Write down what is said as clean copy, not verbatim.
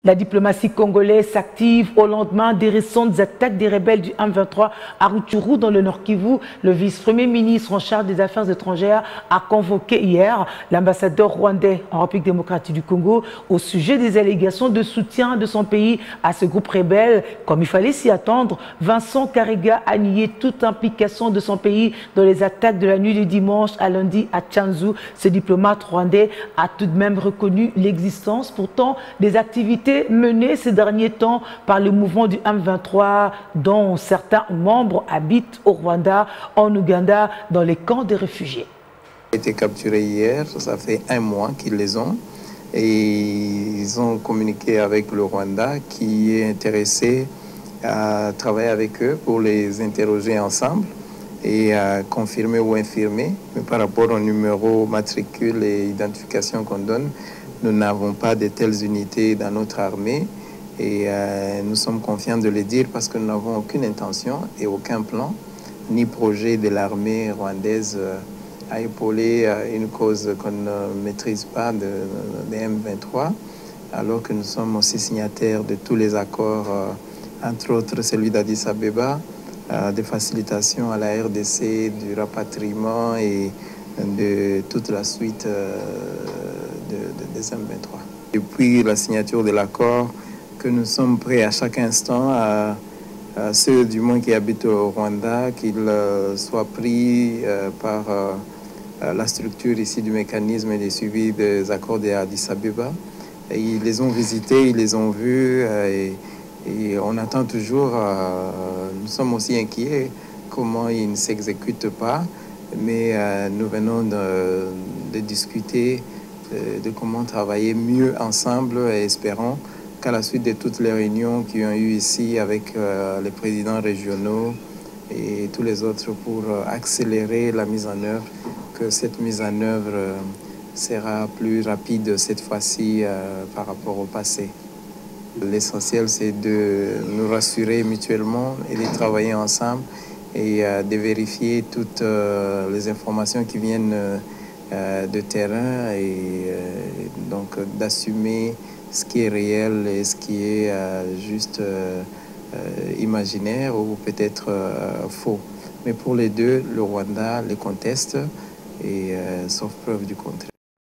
La diplomatie congolaise s'active au lendemain des récentes attaques des rebelles du M23 à Rutshuru dans le Nord Kivu. Le vice-premier ministre en charge des Affaires étrangères a convoqué hier l'ambassadeur rwandais en République démocratique du Congo au sujet des allégations de soutien de son pays à ce groupe rebelle. Comme il fallait s'y attendre, Vincent Karega a nié toute implication de son pays dans les attaques de la nuit du dimanche à lundi à Tchanzu. Ce diplomate rwandais a tout de même reconnu l'existence pourtant des activités menées ces derniers temps par le mouvement du M23 dont certains membres habitent au Rwanda, en Ouganda, dans les camps de réfugiés. Ils ont été capturés hier, ça fait un mois qu'ils les ont et ils ont communiqué avec le Rwanda qui est intéressé à travailler avec eux pour les interroger ensemble et à confirmer ou infirmer. Mais par rapport au numéro, matricule et identification qu'on donne, nous n'avons pas de telles unités dans notre armée et nous sommes confiants de le dire parce que nous n'avons aucune intention et aucun plan ni projet de l'armée rwandaise à épauler une cause qu'on ne maîtrise pas de M23, alors que nous sommes aussi signataires de tous les accords, entre autres celui d'Addis Abeba, de facilitation à la RDC, du rapatriement et de toute la suite des M23. Depuis la signature de l'accord, que nous sommes prêts à chaque instant à ceux du moins qui habitent au Rwanda, qu'ils soient pris par la structure ici du mécanisme et des suivis des accords d'Addis Abeba. Et ils les ont visités, ils les ont vus et on attend toujours, nous sommes aussi inquiets comment ils ne s'exécutent pas, mais nous venons de discuter de comment travailler mieux ensemble et espérons qu'à la suite de toutes les réunions qui ont eu ici avec les présidents régionaux et tous les autres pour accélérer la mise en œuvre, que cette mise en œuvre sera plus rapide cette fois-ci par rapport au passé. L'essentiel, c'est de nous rassurer mutuellement et de travailler ensemble et de vérifier toutes les informations qui viennent de terrain et donc d'assumer ce qui est réel et ce qui est juste imaginaire ou peut-être faux. Mais pour les deux, le Rwanda les conteste et sauf preuve du contraire.